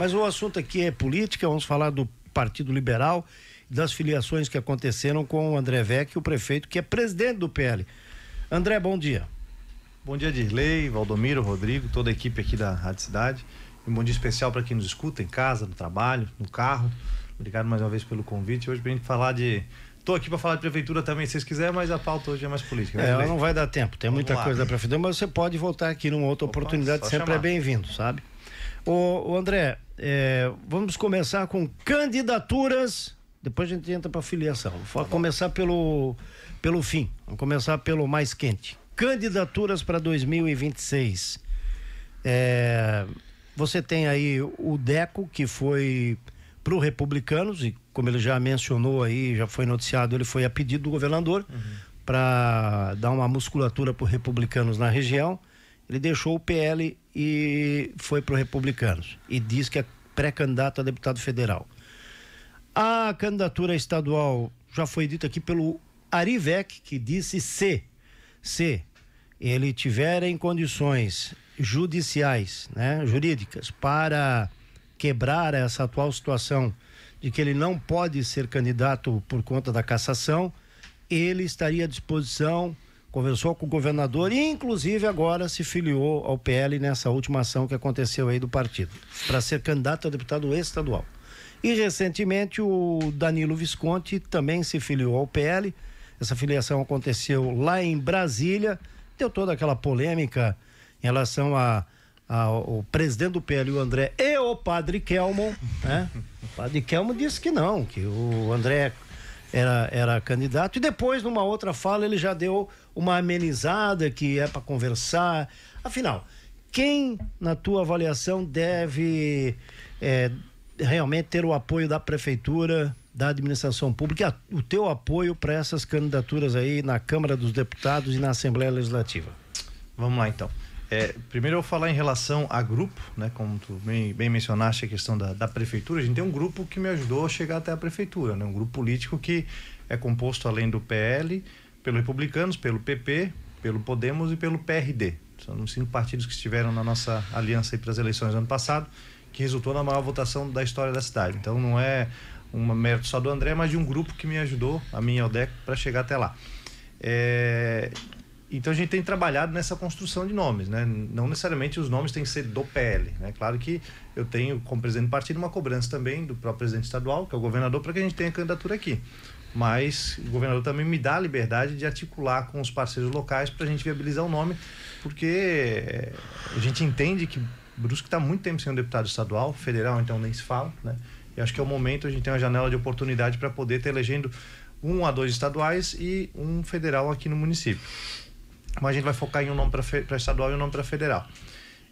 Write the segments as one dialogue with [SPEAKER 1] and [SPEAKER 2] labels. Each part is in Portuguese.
[SPEAKER 1] Mas o assunto aqui é política, vamos falar do Partido Liberal, das filiações que aconteceram com o André Vecchi, o prefeito que é presidente do PL. André, bom dia.
[SPEAKER 2] Bom dia, Dirley, Valdomiro, Rodrigo, toda a equipe aqui da Rádio Cidade. Um bom dia especial para quem nos escuta em casa, no trabalho, no carro. Obrigado mais uma vez pelo convite. Hoje pra gente falar Tô aqui para falar de prefeitura também, se vocês quiserem, mas a pauta hoje é mais política.
[SPEAKER 1] Não vai dar tempo, tem muita coisa da prefeitura, mas você pode voltar aqui numa outra oportunidade, sempre chamar. É bem-vindo, sabe? Ô André, vamos começar com candidaturas, depois a gente entra para filiação. Vou começar pelo fim, vamos começar pelo mais quente. Candidaturas para 2026. Você tem aí o Deco, que foi para os Republicanos, e como ele já mencionou aí, já foi noticiado, ele foi a pedido do governador para dar uma musculatura para os Republicanos na região. Ele deixou o PL e foi para os Republicanos e diz que é pré-candidato a deputado federal. A candidatura estadual já foi dita aqui pelo Ari Vecchi, que disse se ele tiver em condições judiciais, jurídicas, para quebrar essa atual situação de que ele não pode ser candidato por conta da cassação, ele estaria à disposição, conversou com o governador e inclusive agora se filiou ao PL nessa última ação que aconteceu aí do partido, para ser candidato a deputado estadual. E recentemente o Danilo Visconti também se filiou ao PL. Essa filiação aconteceu lá em Brasília, deu toda aquela polêmica em relação ao presidente do PL, o André, e o padre Kelmon, né? O padre Kelmon disse que não, que o André era candidato, e depois numa outra fala ele já deu uma amenizada que é para conversar. Afinal, quem na tua avaliação deve realmente ter o apoio da prefeitura, da administração pública, o teu apoio para essas candidaturas aí na Câmara dos Deputados e na Assembleia Legislativa?
[SPEAKER 2] Vamos lá então. Primeiro eu vou falar em relação a grupo, né? Como tu bem mencionaste a questão da prefeitura, a gente tem um grupo que me ajudou a chegar até a prefeitura, né? Um grupo político que é composto, além do PL, pelo Republicanos, pelo PP, pelo Podemos e pelo PRD. São os 5 partidos que estiveram na nossa aliança para as eleições do ano passado, que resultou na maior votação da história da cidade. Então não é um mérito só do André, mas de um grupo que me ajudou, a mim e ao Deco, para chegar até lá. Então a gente tem trabalhado nessa construção de nomes, né? Não necessariamente os nomes têm que ser do PL, né? Claro que eu tenho, como presidente do partido, uma cobrança também do próprio presidente estadual, que é o governador, para que a gente tenha candidatura aqui. Mas o governador também me dá a liberdade de articular com os parceiros locais para a gente viabilizar o nome, porque a gente entende que Brusque está muito tempo sem um deputado estadual, federal então nem se fala, né? E acho que é o momento, a gente tem uma janela de oportunidade para poder estar elegendo 1 a 2 estaduais e um federal aqui no município. Mas a gente vai focar em um nome para estadual e um nome para federal.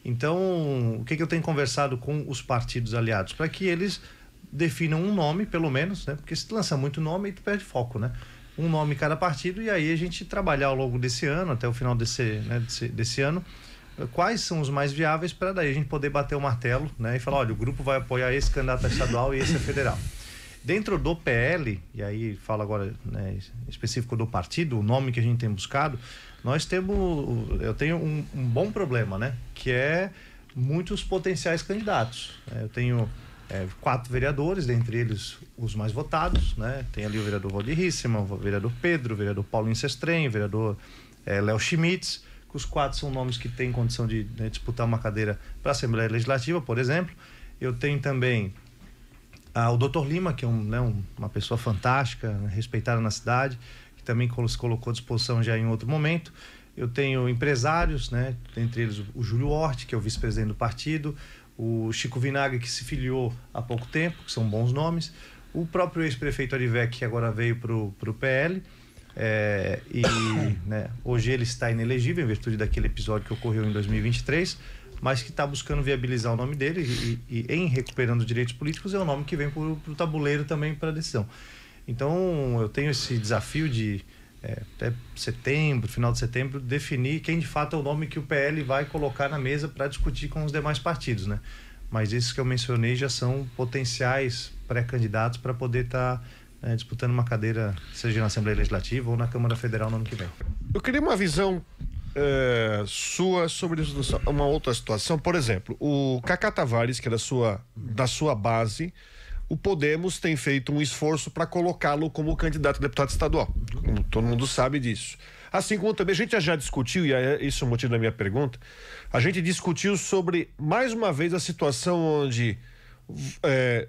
[SPEAKER 2] Então, o que eu tenho conversado com os partidos aliados? Para que eles definam um nome, pelo menos, né? Porque se lança muito nome, aí tu perde foco, né? Um nome em cada partido, e aí a gente trabalhar ao longo desse ano, até o final desse ano, quais são os mais viáveis, para daí a gente poder bater o martelo, né? E falar, olha, o grupo vai apoiar esse candidato a estadual e esse a federal. Dentro do PL, e aí falo agora, né, específico do partido, o nome que a gente tem buscado, eu tenho um bom problema, né? Que é muitos potenciais candidatos. Eu tenho 4 vereadores, dentre eles os mais votados, né? Tem ali o vereador Valdir Rissima, o vereador Pedro, o vereador Paulinho Sestrem, o vereador Léo Schmitz, que os 4 são nomes que têm condição de, né, disputar uma cadeira para a Assembleia Legislativa, por exemplo. Eu tenho também o Dr. Lima, que é uma pessoa fantástica, né, respeitada na cidade, que também se colocou à disposição já em outro momento. Eu tenho empresários, né, entre eles o Júlio Hort, que é o vice-presidente do partido, o Chico Vinagre, que se filiou há pouco tempo, que são bons nomes, o próprio ex-prefeito Ari Vecchi, que agora veio pro PL, né, hoje ele está inelegível em virtude daquele episódio que ocorreu em 2023, mas que está buscando viabilizar o nome dele e em recuperando os direitos políticos é o nome que vem para o tabuleiro também para a decisão. Então eu tenho esse desafio de até setembro, final de setembro, definir quem de fato é o nome que o PL vai colocar na mesa para discutir com os demais partidos, né? Mas esses que eu mencionei já são potenciais pré-candidatos para poder estar disputando uma cadeira, seja na Assembleia Legislativa ou na Câmara Federal no ano que vem.
[SPEAKER 3] Eu queria uma visão sua sobre uma outra situação. Por exemplo, o Cacá Tavares, que é da sua base, o Podemos tem feito um esforço para colocá-lo como candidato a deputado estadual. Todo mundo sabe disso. Assim como também a gente já discutiu, e isso é o motivo da minha pergunta, a gente discutiu sobre, mais uma vez, a situação onde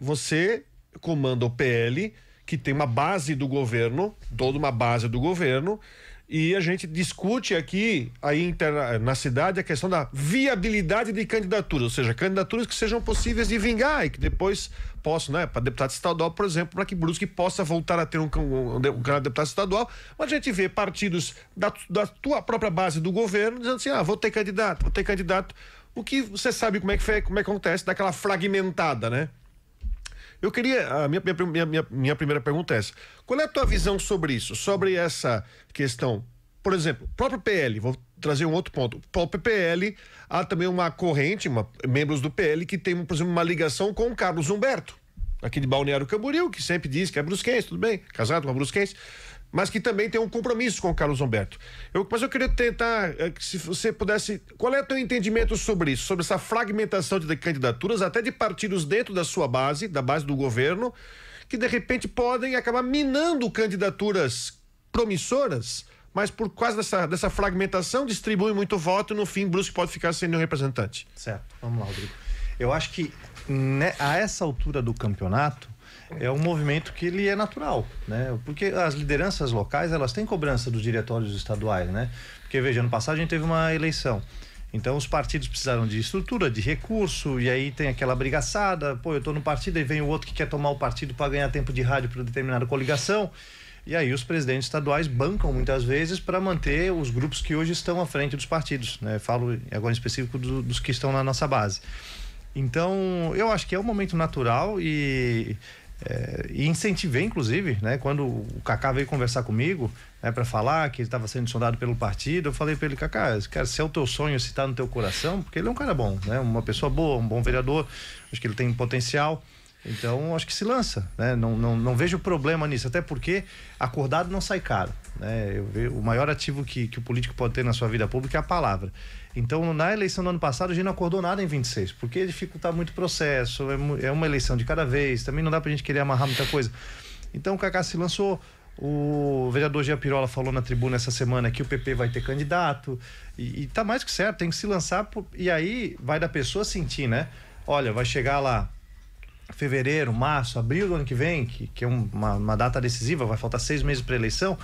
[SPEAKER 3] você comanda o PL, que tem uma base do governo, toda uma base do governo, e a gente discute aqui aí na cidade a questão da viabilidade de candidaturas, ou seja, candidaturas que sejam possíveis de vingar e que depois possam, né, para deputado estadual, por exemplo, para que Brusque possa voltar a ter um candidato a deputado estadual. Mas a gente vê partidos da tua própria base do governo dizendo assim, vou ter candidato. O que você sabe como é que acontece, daquela fragmentada, né? Eu queria, a minha primeira pergunta é essa: qual é a tua visão sobre isso, sobre essa questão? Por exemplo, o próprio PL, vou trazer um outro ponto. O próprio PL, há também uma corrente, membros do PL que tem, por exemplo, uma ligação com o Carlos Humberto, aqui de Balneário Camboriú, que sempre diz que é brusquense, tudo bem, casado com a brusquense, mas que também tem um compromisso com o Carlos Humberto. Mas eu queria tentar, se você pudesse, qual é o teu entendimento sobre isso, sobre essa fragmentação de candidaturas, até de partidos dentro da sua base, da base do governo, que de repente podem acabar minando candidaturas promissoras, mas por causa dessa fragmentação distribuem muito voto e no fim Brusque pode ficar sem nenhum representante.
[SPEAKER 2] Certo, vamos lá, Rodrigo. Eu acho que a essa altura do campeonato, é um movimento que ele é natural, né? Porque as lideranças locais, elas têm cobrança dos diretórios estaduais, né? Porque, veja, ano passado a gente teve uma eleição. Então, os partidos precisaram de estrutura, de recurso, e aí tem aquela brigaçada. Pô, eu tô no partido, aí vem o outro que quer tomar o partido para ganhar tempo de rádio para determinada coligação. E aí os presidentes estaduais bancam muitas vezes para manter os grupos que hoje estão à frente dos partidos, né? Falo agora em específico dos que estão na nossa base. Então, eu acho que é um momento natural e incentivei, inclusive, né? Quando o Cacá veio conversar comigo, né, para falar que ele estava sendo sondado pelo partido, eu falei para ele: Cacá, cara, se é o teu sonho, se tá no teu coração, porque ele é um cara bom, né? Uma pessoa boa, um bom vereador, acho que ele tem potencial. Então, acho que se lança, né? Não vejo problema nisso, até porque acordado não sai caro, né? Eu vejo, o maior ativo que o político pode ter na sua vida pública é a palavra. Então, na eleição do ano passado, a gente não acordou nada em 26, porque dificulta muito o processo, é uma eleição de cada vez, também não dá pra gente querer amarrar muita coisa. Então, o Cacá se lançou, o vereador Gia Pirola falou na tribuna essa semana que o PP vai ter candidato, e tá mais que certo, tem que se lançar, e aí vai da pessoa sentir, né? Olha, vai chegar lá fevereiro, março, abril do ano que vem, que é uma data decisiva, vai faltar 6 meses para eleição,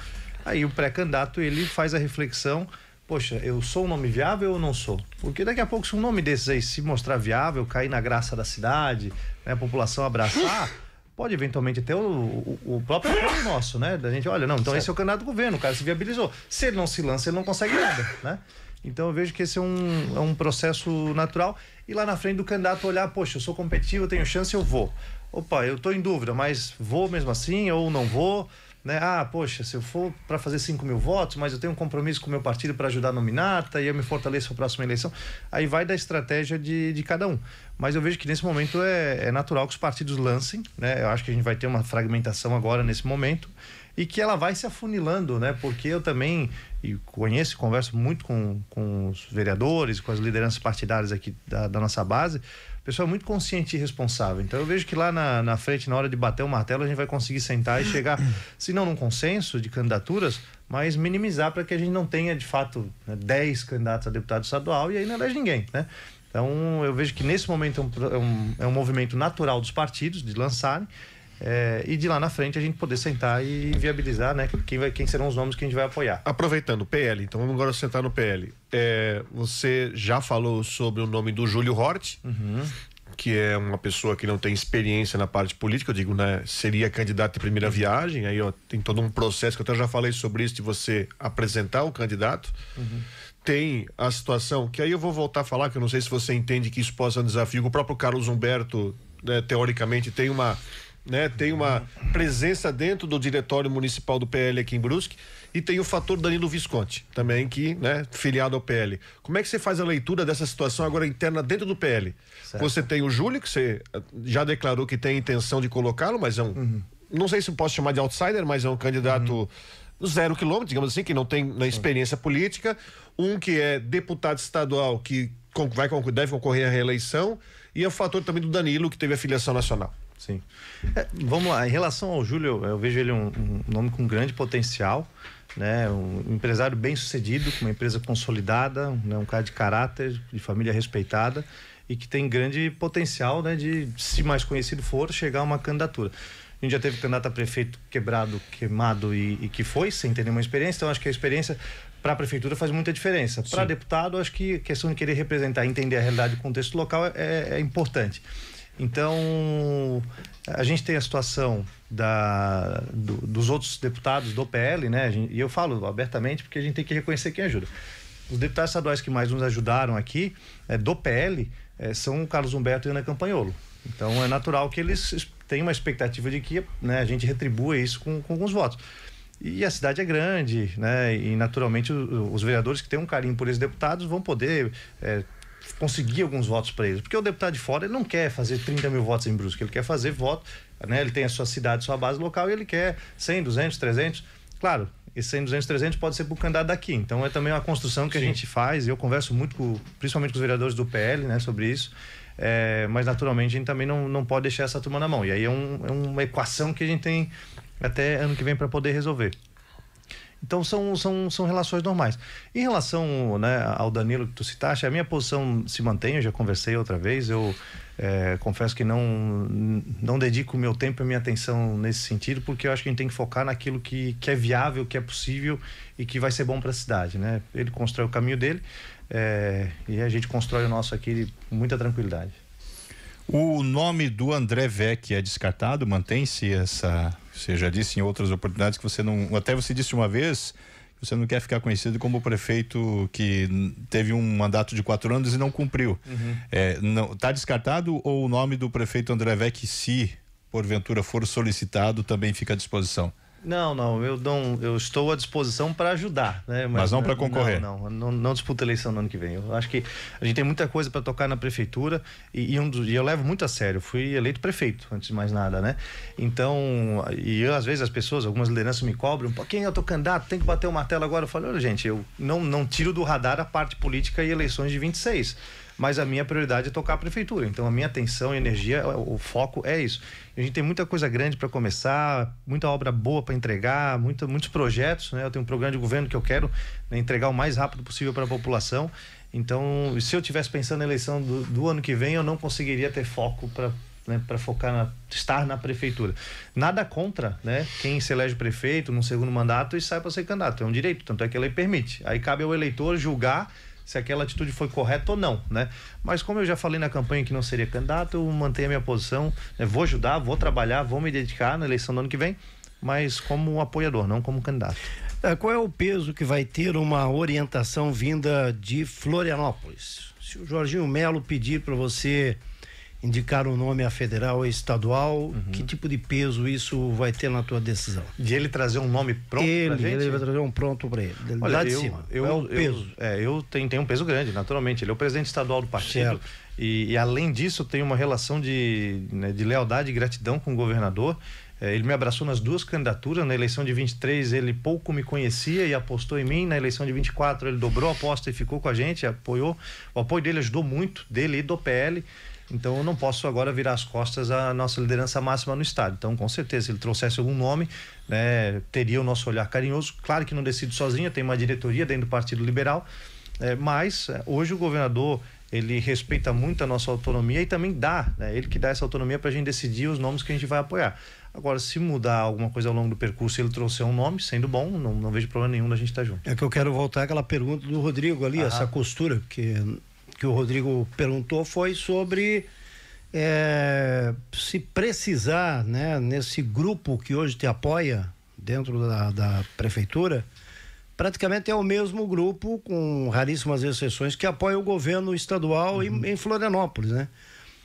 [SPEAKER 2] aí o pré-candidato, ele faz a reflexão: poxa, eu sou um nome viável ou não sou? Porque daqui a pouco, se um nome desses aí se mostrar viável, cair na graça da cidade, né, a população abraçar, pode eventualmente até o próprio apoio nosso, né? Da gente, olha, não, então certo, esse é o candidato do governo, o cara se viabilizou. Se ele não se lança, ele não consegue nada, né? Então eu vejo que esse é um processo natural. E lá na frente do candidato olhar: poxa, eu sou competitivo, eu tenho chance, eu vou. Opa, eu tô em dúvida, mas vou mesmo assim ou não vou? Né? Poxa, se eu for para fazer 5.000 votos, mas eu tenho um compromisso com o meu partido para ajudar a nominata e eu me fortaleço para a próxima eleição. Aí vai da estratégia de cada um. Mas eu vejo que nesse momento é natural que os partidos lancem, né? Eu acho que a gente vai ter uma fragmentação agora nesse momento e que ela vai se afunilando, né? Porque eu também conheço e converso muito com os vereadores, com as lideranças partidárias aqui da nossa base. O pessoal é muito consciente e responsável. Então eu vejo que lá na frente, na hora de bater o martelo, a gente vai conseguir sentar e chegar, se não num consenso de candidaturas, mas minimizar para que a gente não tenha, de fato, 10 candidatos a deputado estadual e aí não elege ninguém, né? Então eu vejo que nesse momento é um movimento natural dos partidos de lançarem, e de lá na frente a gente poder sentar e viabilizar, né, quem serão os nomes que a gente vai apoiar.
[SPEAKER 3] Aproveitando o PL, então vamos agora sentar no PL. Você já falou sobre o nome do Júlio Hort, que é uma pessoa que não tem experiência na parte política, eu digo, né, seria candidato de primeira viagem, aí tem todo um processo que eu até já falei sobre isso, de você apresentar o candidato. Tem a situação, que aí eu vou voltar a falar, que eu não sei se você entende que isso possa ser um desafio, que o próprio Carlos Humberto, né, teoricamente tem uma presença dentro do diretório municipal do PL aqui em Brusque, e tem o fator Danilo Visconti também, que, né, filiado ao PL. Como é que você faz a leitura dessa situação agora interna dentro do PL? Certo. Você tem o Júlio, que você já declarou que tem a intenção de colocá-lo, mas é não sei se posso chamar de outsider, mas é um candidato 0 quilômetro, digamos assim, que não tem na experiência política, um que é deputado estadual, que deve concorrer à reeleição, e é o fator também do Danilo, que teve a filiação nacional.
[SPEAKER 2] Sim. Vamos lá, em relação ao Júlio, eu vejo ele um nome com grande potencial, né? Um empresário bem sucedido, com uma empresa consolidada, né? Um cara de caráter, de família respeitada e que tem grande potencial, né? De, se mais conhecido for, chegar a uma candidatura. A gente já teve candidato a prefeito queimado e que foi sem ter nenhuma experiência, então acho que a experiência para a prefeitura faz muita diferença. Para deputado, acho que a questão de querer representar, entender a realidade e o contexto local é importante. Então, a gente tem a situação dos outros deputados do PL, né? E eu falo abertamente porque a gente tem que reconhecer quem ajuda. Os deputados estaduais que mais nos ajudaram aqui, do PL, são o Carlos Humberto e Ana Campanholo. Então, é natural que eles tenham uma expectativa de que, né, a gente retribua isso com alguns votos. E a cidade é grande, né? E naturalmente os vereadores que têm um carinho por esses deputados vão poder conseguir alguns votos para eles, porque o deputado de fora ele não quer fazer 30 mil votos em Brusque, ele quer fazer voto, né? Ele tem a sua cidade, sua base local e ele quer 100, 200, 300, claro, esse 100, 200, 300 pode ser para o candidato daqui, então é também uma construção que a gente faz, e eu converso muito principalmente com os vereadores do PL, né, sobre isso, mas naturalmente a gente também não pode deixar essa turma na mão, e aí é uma equação que a gente tem até ano que vem para poder resolver. Então são relações normais. Em relação, né, ao Danilo que tu citaste, a minha posição se mantém, eu já conversei outra vez, eu confesso que não dedico o meu tempo e a minha atenção nesse sentido, porque eu acho que a gente tem que focar naquilo que é viável, que é possível e que vai ser bom para a cidade, né? Ele constrói o caminho dele e a gente constrói o nosso aqui com muita tranquilidade.
[SPEAKER 4] O nome do André Vecchi é descartado? Mantém-se essa... Você já disse em outras oportunidades que você não... Até você disse uma vez que você não quer ficar conhecido como o prefeito que teve um mandato de 4 anos e não cumpriu. Está descartado, ou o nome do prefeito André Vecchi, se porventura for solicitado, também fica à disposição?
[SPEAKER 2] Não, eu estou à disposição para ajudar, né?
[SPEAKER 4] Mas não para concorrer.
[SPEAKER 2] Não disputa eleição no ano que vem. Eu acho que a gente tem muita coisa para tocar na prefeitura e eu levo muito a sério. Eu fui eleito prefeito, antes de mais nada, né? Então, às vezes as pessoas, algumas lideranças me cobram, quem é o teu candidato? Tem que bater o martelo agora. Eu falo, olha, gente, eu não tiro do radar a parte política e eleições de 26. Mas a minha prioridade é tocar a prefeitura. Então a minha atenção e energia, o foco é isso. A gente tem muita coisa grande para começar, muita obra boa para entregar, muitos projetos, né? Eu tenho um programa de governo que eu quero, né, entregar o mais rápido possível para a população. Então, se eu estivesse pensando na eleição do ano que vem, eu não conseguiria ter foco para focar estar na prefeitura. Nada contra, né, quem se elege prefeito num segundo mandato e sai para ser candidato. É um direito, tanto é que a lei permite. Aí cabe ao eleitor julgar se aquela atitude foi correta ou não, né? Mas como eu já falei na campanha que não seria candidato, eu mantenho a minha posição, né? Vou ajudar, vou trabalhar, vou me dedicar na eleição do ano que vem, mas como um apoiador, não como candidato.
[SPEAKER 1] Qual é o peso que vai ter uma orientação vinda de Florianópolis? Se o Jorginho Melo pedir para você indicar um nome a federal ou estadual, que tipo de peso isso vai ter na tua decisão?
[SPEAKER 2] De ele trazer um nome pronto pra gente?
[SPEAKER 1] Ele vai trazer um pronto para ele.
[SPEAKER 2] Olha,
[SPEAKER 1] lá de cima. O peso.
[SPEAKER 2] Eu tenho um peso grande, naturalmente. Ele é o presidente estadual do partido. E além disso, eu tenho uma relação de lealdade e gratidão com o governador. Ele me abraçou nas 2 candidaturas. Na eleição de 23 ele pouco me conhecia e apostou em mim. Na eleição de 24 ele dobrou a aposta e ficou com a gente, apoiou. O apoio dele ajudou muito, dele e do PL. Então eu não posso agora virar as costas à nossa liderança máxima no estado. Então, com certeza, se ele trouxesse algum nome, né, teria o nosso olhar carinhoso. Claro que não decido sozinho, tem uma diretoria dentro do Partido Liberal, mas hoje o governador, ele respeita muito a nossa autonomia e também dá, né, ele que dá essa autonomia para a gente decidir os nomes que a gente vai apoiar. Agora, se mudar alguma coisa ao longo do percurso, ele trouxer um nome, sendo bom, não vejo problema nenhum da gente estar junto.
[SPEAKER 1] É que eu quero voltar àquela pergunta do Rodrigo ali, essa costura que o Rodrigo perguntou foi sobre se precisar, né, nesse grupo que hoje te apoia dentro da prefeitura, praticamente é o mesmo grupo, com raríssimas exceções, que apoia o governo estadual em Florianópolis, né?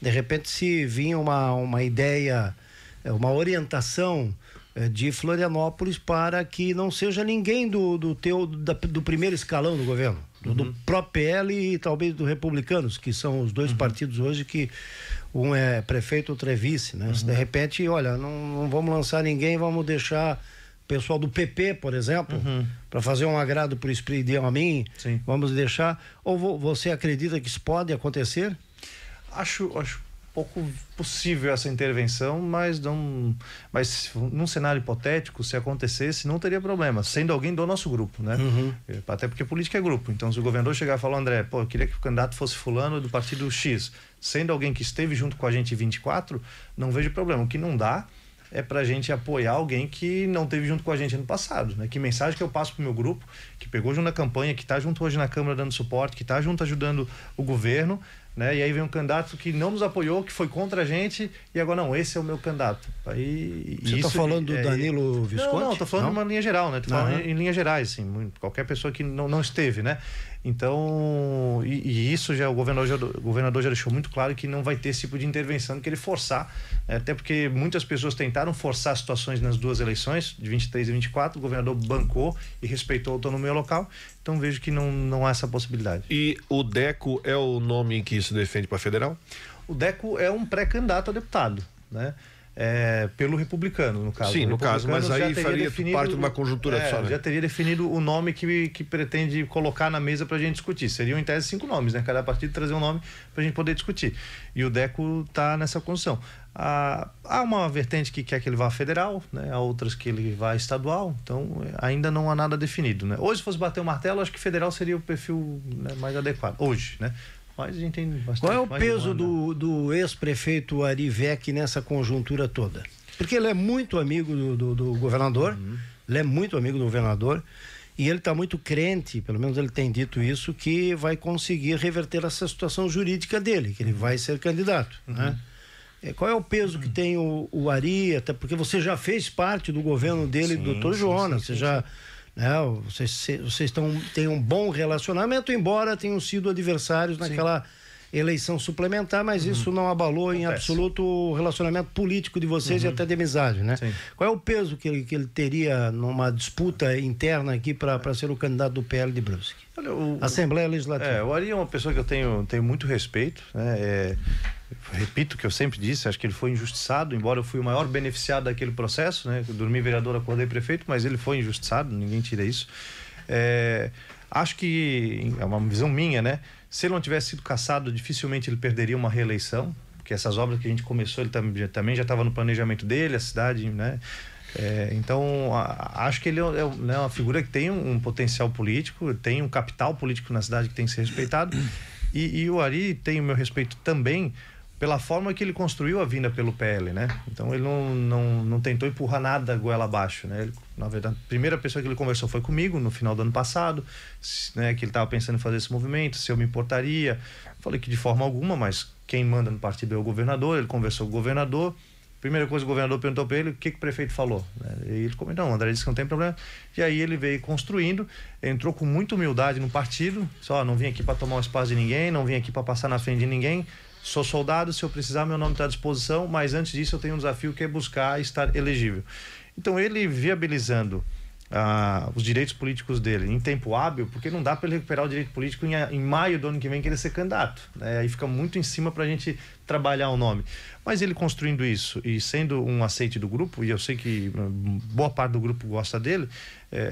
[SPEAKER 1] De repente, se vinha uma ideia, uma orientação de Florianópolis para que não seja ninguém do primeiro escalão do governo, do próprio PL e talvez do Republicanos, que são os 2 partidos hoje que um é prefeito, outro é vice, né? Se de repente, olha, não vamos lançar ninguém, vamos deixar pessoal do PP, por exemplo, para fazer um agrado para o Espírito a mim, vamos deixar. Ou você acredita que isso pode acontecer?
[SPEAKER 2] Acho pouco possível essa intervenção, mas num cenário hipotético, se acontecesse, não teria problema, sendo alguém do nosso grupo, né? Até porque política é grupo. Então, se o governador chegar e falar, André, eu queria que o candidato fosse fulano do partido X, sendo alguém que esteve junto com a gente em 24, não vejo problema. O que não dá é pra gente apoiar alguém que não esteve junto com a gente ano passado, né? Que mensagem que eu passo pro meu grupo, que pegou junto na campanha, que está junto hoje na Câmara dando suporte, que está junto ajudando o governo, né? E aí vem um candidato que não nos apoiou, que foi contra a gente, e agora não, esse é o meu candidato. Aí,
[SPEAKER 1] você está falando do Danilo Visconti?
[SPEAKER 2] Não, estou falando de uma linha geral, né? Estou falando em linhas gerais, assim, qualquer pessoa que não esteve, né? Então, isso já o governador já deixou muito claro que não vai ter esse tipo de intervenção que ele forçar, né? Até porque muitas pessoas tentaram forçar situações nas duas eleições, de 23 e 24, o governador bancou e respeitou a autonomia local, então vejo que não há essa possibilidade.
[SPEAKER 3] E o Deco é o nome que se defende para federal?
[SPEAKER 2] O Deco é um pré-candidato a deputado, né? Pelo republicano, no caso.
[SPEAKER 3] Sim, no caso, mas aí faria parte de uma conjuntura só, né?
[SPEAKER 2] Já teria definido o nome que pretende colocar na mesa para a gente discutir. Seriam em tese 5 nomes, né? Cada partido trazer um nome para a gente poder discutir. E o Deco está nessa condição. Há uma vertente que quer que ele vá federal, né? Há outras que ele vá estadual, então ainda não há nada definido, né? Hoje, se fosse bater o martelo, acho que federal seria o perfil, né, mais adequado. Hoje, né? Mas a gente tem bastante.
[SPEAKER 1] Qual é o peso do ex-prefeito Ari Vec nessa conjuntura toda? Porque ele é muito amigo do governador, ele é muito amigo do governador, e ele está muito crente, pelo menos ele tem dito isso, que vai conseguir reverter essa situação jurídica dele, que ele vai ser candidato, né? Qual é o peso que tem o Ari, até porque você já fez parte do governo dele, do Dr. Jonas, você já... Vocês têm um bom relacionamento, embora tenham sido adversários naquela eleição suplementar, mas isso não abalou em absoluto o relacionamento político de vocês e até de amizade, né? Qual é o peso que ele teria numa disputa interna aqui para ser o candidato do PL de Brusque? Assembleia Legislativa.
[SPEAKER 2] O Ari é uma pessoa que eu tenho muito respeito, né? Repito o que eu sempre disse, acho que ele foi injustiçado, embora eu fui o maior beneficiado daquele processo, né? Eu dormi vereador, acordei prefeito, mas ele foi injustiçado, ninguém tira isso. Acho que é uma visão minha, né? Se ele não tivesse sido cassado, dificilmente ele perderia uma reeleição, porque essas obras que a gente começou, ele também já estava no planejamento dele, a cidade, né? Então, acho que ele é uma figura que tem um potencial político, tem um capital político na cidade que tem que ser respeitado, e o Ari tem o meu respeito também pela forma que ele construiu a vinda pelo PL, né? Então ele não tentou empurrar nada goela abaixo, né? Ele, na verdade, a primeira pessoa que ele conversou foi comigo no final do ano passado, né? Que ele estava pensando em fazer esse movimento, se eu me importaria. Falei que de forma alguma, mas quem manda no partido é o governador. Ele conversou com o governador. Primeira coisa, o governador perguntou para ele o que o prefeito falou, né? E ele comentou, não, o André disse que não tem problema. E aí ele veio construindo, entrou com muita humildade no partido, só não vim aqui para tomar o espaço de ninguém, não vim aqui para passar na frente de ninguém. Sou soldado, se eu precisar, meu nome está à disposição, mas antes disso eu tenho um desafio que é buscar estar elegível. Então ele viabilizando os direitos políticos dele em tempo hábil, porque não dá para ele recuperar o direito político em maio do ano que vem querer ser candidato, né? Aí fica muito em cima para a gente trabalhar o nome. Mas ele construindo isso e sendo um aceite do grupo, e eu sei que boa parte do grupo gosta dele,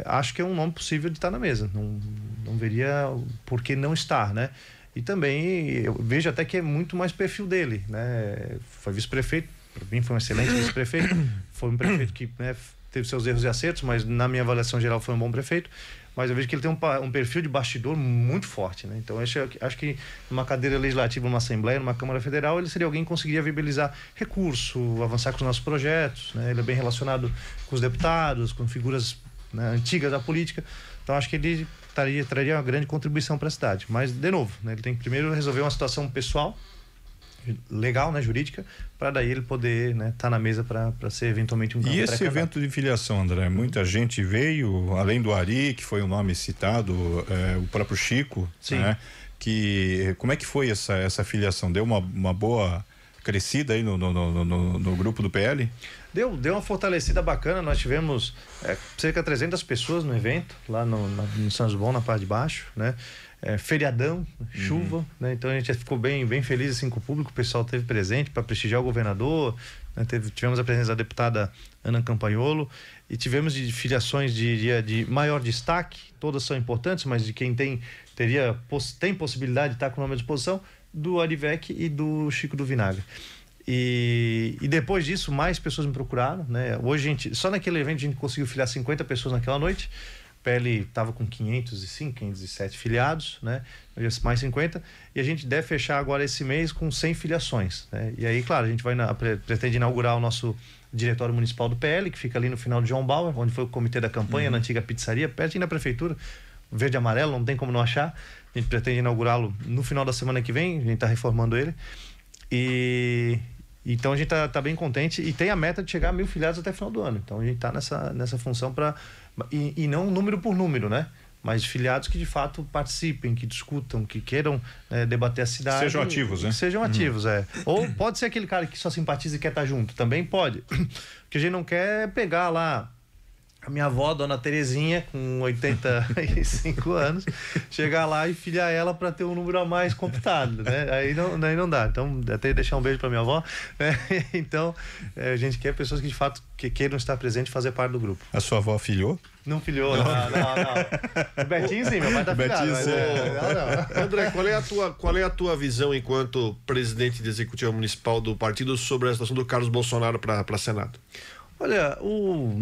[SPEAKER 2] acho que é um nome possível de estar na mesa. Não veria por que não estar, né? E também eu vejo até que é muito mais perfil dele, né? Foi vice-prefeito, para mim foi um excelente vice-prefeito, foi um prefeito que, né, teve seus erros e acertos, mas na minha avaliação geral foi um bom prefeito. Mas eu vejo que ele tem um perfil de bastidor muito forte, né? Então acho que numa cadeira legislativa, numa Assembleia, numa Câmara Federal, ele seria alguém que conseguiria viabilizar recurso, avançar com os nossos projetos, né? Ele é bem relacionado com os deputados, com figuras, né, antigas da política. Então acho que ele traria uma grande contribuição para a cidade. Mas, de novo, né, ele tem que primeiro resolver uma situação pessoal, legal, né, jurídica, para daí ele poder, né, tá na mesa para ser eventualmente um
[SPEAKER 4] E esse evento de filiação, André, muita gente veio, além do Ari, que foi o nome citado, o próprio Chico, né, que como é que foi essa filiação? Deu uma boa crescida aí no grupo do PL?
[SPEAKER 2] Deu uma fortalecida bacana. Nós tivemos cerca de 300 pessoas no evento, lá no São João, na parte de baixo, né? Feriadão, chuva, né? Então a gente ficou bem feliz assim, com o público. O pessoal esteve presente para prestigiar o governador, né? Tivemos a presença da deputada Ana Campagnolo e tivemos de filiações de maior destaque. Todas são importantes, mas de quem tem possibilidade de estar com o nome à disposição, do Arivec e do Chico do Vinagre. E depois disso, mais pessoas me procuraram, né? Hoje, só naquele evento a gente conseguiu filiar 50 pessoas naquela noite. O PL estava com 505, 507 filiados, né? Mais 50. E a gente deve fechar agora esse mês com 100 filiações, né? E aí, claro, a gente pretende inaugurar o nosso diretório municipal do PL, que fica ali no final de João Bauer, onde foi o comitê da campanha, na antiga pizzaria, pertinho da prefeitura, verde e amarelo, não tem como não achar. A gente pretende inaugurá-lo no final da semana que vem, a gente está reformando ele. Então a gente tá bem contente e tem a meta de chegar a 1.000 filiados até o final do ano. Então a gente está nessa função e não número por número, né? Mas filiados que de fato participem, que discutam, que queiram debater a cidade.
[SPEAKER 4] Sejam ativos, né?
[SPEAKER 2] Sejam ativos, Ou pode ser aquele cara que só simpatiza e quer estar junto, também pode. Porque a gente não quer pegar lá a minha avó, Dona Terezinha, com 85 anos, chegar lá e filiar ela para ter um número a mais computado, né? Aí não dá. Então, até deixar um beijo para minha avó, né? Então, a gente quer pessoas que de fato queiram estar presentes e fazer parte do grupo.
[SPEAKER 4] A sua avó filiou?
[SPEAKER 2] Não filiou, não. O Betinho sim, meu pai tá filhado.
[SPEAKER 3] Não. André, qual é a tua visão enquanto presidente de executivo municipal do partido sobre a situação do Carlos Bolsonaro para Senado?
[SPEAKER 2] Olha, o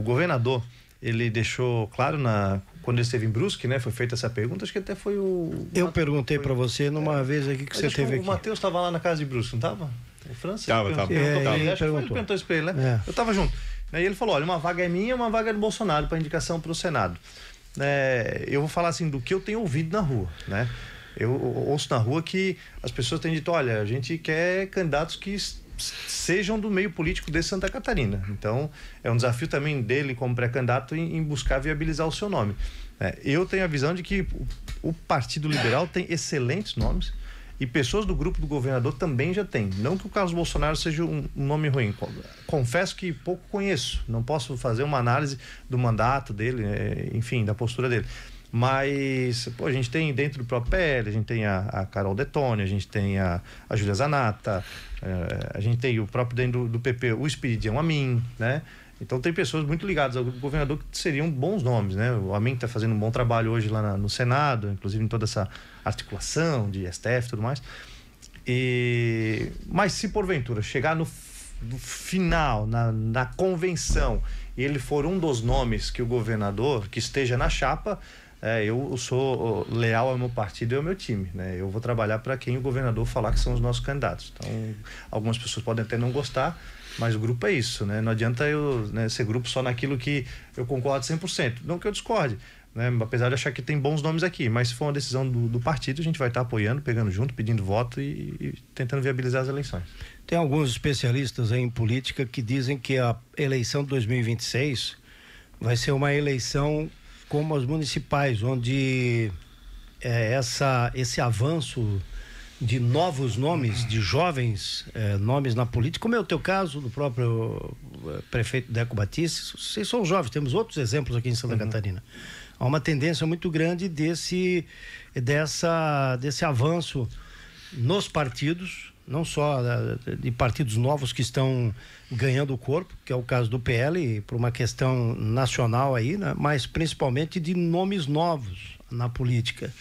[SPEAKER 2] governador, ele deixou claro quando ele esteve em Brusque, né? Foi feita essa pergunta, acho que até foi
[SPEAKER 1] Eu perguntei para você numa vez aqui que você esteve aqui.
[SPEAKER 2] O Matheus estava lá na casa de Brusque, não estava? O França?
[SPEAKER 4] Tava.
[SPEAKER 2] Ele perguntou isso para ele, né? Eu estava junto. Aí ele falou, olha, uma vaga é minha, uma vaga é do Bolsonaro para indicação para o Senado. Eu vou falar assim do que eu tenho ouvido na rua, né? Eu ouço na rua que as pessoas têm dito, olha, a gente quer candidatos que sejam do meio político de Santa Catarina. Então, é um desafio também dele como pré-candidato em buscar viabilizar o seu nome. Eu tenho a visão de que o Partido Liberal tem excelentes nomes e pessoas do grupo do governador também já tem. Não que o Carlos Bolsonaro seja um nome ruim. Confesso que pouco conheço. Não posso fazer uma análise do mandato dele, enfim, da postura dele. Mas, a gente tem dentro do próprio PL, a gente tem a Carol Detone, a gente tem a Júlia Zanata, a gente tem o próprio dentro do PP, o Espiridião Amin, né? Então tem pessoas muito ligadas ao governador que seriam bons nomes, né? O Amin está fazendo um bom trabalho hoje lá no Senado, inclusive em toda essa articulação de STF e tudo mais. Mas se porventura chegar no final, na convenção, e ele for um dos nomes que o governador, que esteja na chapa, eu sou leal ao meu partido e ao meu time, né? Eu vou trabalhar para quem o governador falar que são os nossos candidatos. Então, algumas pessoas podem até não gostar, mas o grupo é isso, né? Não adianta eu ser grupo só naquilo que eu concordo 100%. Não que eu discorde, né? Apesar de achar que tem bons nomes aqui, mas se for uma decisão do partido, a gente vai estar apoiando, pegando junto, pedindo voto e tentando viabilizar as eleições.
[SPEAKER 1] Tem alguns especialistas aí em política que dizem que a eleição de 2026 vai ser uma eleição como as municipais, onde esse avanço de novos nomes, de jovens nomes na política, como é o teu caso, do próprio prefeito Deco Batista. Vocês são jovens, temos outros exemplos aqui em Santa Catarina. Há uma tendência muito grande desse avanço nos partidos, não só de partidos novos que estão ganhando o corpo, que é o caso do PL, por uma questão nacional aí, né? Mas principalmente de nomes novos na política.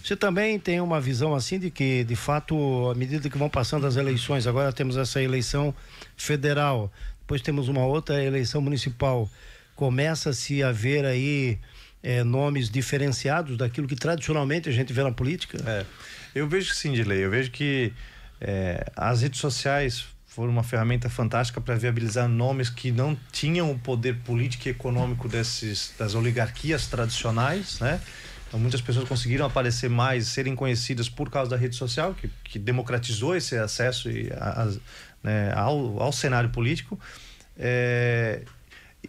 [SPEAKER 1] Você também tem uma visão assim de que, de fato, à medida que vão passando as eleições, agora temos essa eleição federal, depois temos uma outra eleição municipal, começa-se a ver aí nomes diferenciados daquilo que tradicionalmente a gente vê na política?
[SPEAKER 2] Eu vejo que sim, Dilei. Eu vejo que as redes sociais foram uma ferramenta fantástica para viabilizar nomes que não tinham o poder político e econômico das oligarquias tradicionais, né? Então, muitas pessoas conseguiram aparecer mais, serem conhecidas por causa da rede social, que democratizou esse acesso ao cenário político.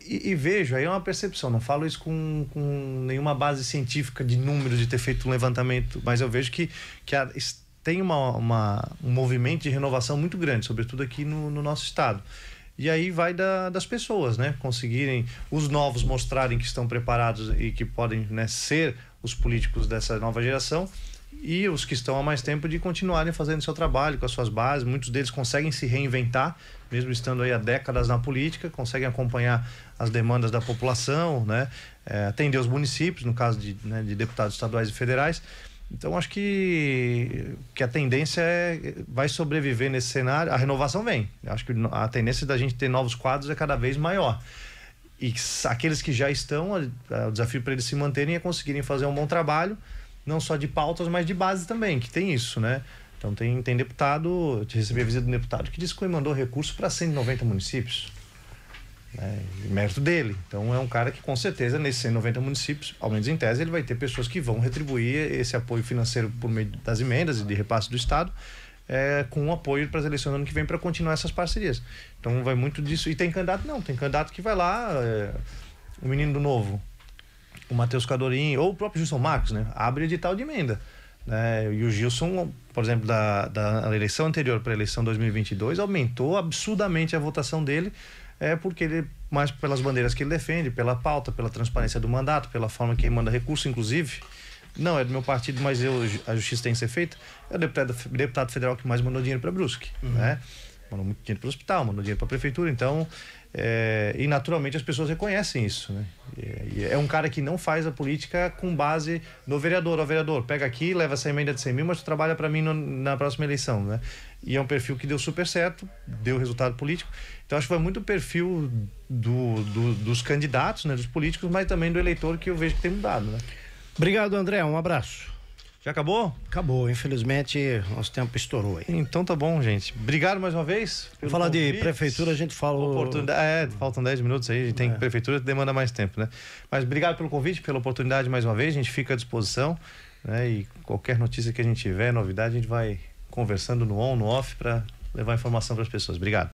[SPEAKER 2] E vejo, aí é uma percepção, não falo isso com nenhuma base científica de números, de ter feito um levantamento, mas eu vejo que tem um movimento de renovação muito grande, sobretudo aqui no nosso estado. E aí vai das pessoas, né? Conseguirem, os novos mostrarem que estão preparados e que podem, né, ser os políticos dessa nova geração, e os que estão há mais tempo de continuarem fazendo seu trabalho com as suas bases. Muitos deles conseguem se reinventar, mesmo estando aí há décadas na política, conseguem acompanhar as demandas da população, né? Atender os municípios, no caso de deputados estaduais e federais. Então, acho que a tendência vai sobreviver nesse cenário. A renovação vem. Acho que a tendência da gente ter novos quadros é cada vez maior. E aqueles que já estão, o desafio para eles se manterem é conseguirem fazer um bom trabalho, não só de pautas, mas de base também, que tem isso, né? Então, tem deputado, eu recebi a visita do deputado que disse que mandou recurso para 190 municípios. Mérito dele. Então é um cara que com certeza nesses 190 municípios, ao menos em tese, ele vai ter pessoas que vão retribuir esse apoio financeiro por meio das emendas e de repasse do Estado, com um apoio para as eleições do ano que vem para continuar essas parcerias. Então vai muito disso. E tem candidato tem candidato que vai lá, o menino do Novo, o Matheus Cadorim, ou o próprio Gilson Marcos, né? Abre edital de emenda. E o Gilson, por exemplo, da eleição anterior para a eleição 2022, aumentou absurdamente a votação dele, porque ele, mais pelas bandeiras que ele defende, pela pauta, pela transparência do mandato, pela forma que ele manda recurso, inclusive, não é do meu partido, mas a justiça tem que ser feita, é o deputado federal que mais mandou dinheiro para Brusque, né? Mandou muito dinheiro para o hospital, mandou dinheiro para a prefeitura, então, e naturalmente as pessoas reconhecem isso, né? E é um cara que não faz a política com base no vereador. Ó, vereador, pega aqui, leva essa emenda de 100 mil, mas tu trabalha para mim na próxima eleição, né? E é um perfil que deu super certo, deu resultado político. Então acho que vai muito o perfil dos candidatos, né, dos políticos, mas também do eleitor, que eu vejo que tem mudado, né?
[SPEAKER 1] Obrigado, André, um abraço.
[SPEAKER 2] Já acabou?
[SPEAKER 1] Acabou, infelizmente nosso tempo estourou aí.
[SPEAKER 2] Então tá bom, gente. Obrigado mais uma vez.
[SPEAKER 1] Vamos falar de prefeitura, a gente falou.
[SPEAKER 2] Faltam 10 minutos aí, a gente tem prefeitura que demanda mais tempo, né? Mas obrigado pelo convite, pela oportunidade mais uma vez, a gente fica à disposição, né? E qualquer notícia que a gente tiver, novidade, a gente vai conversando no on, no off, para levar informação para as pessoas. Obrigado.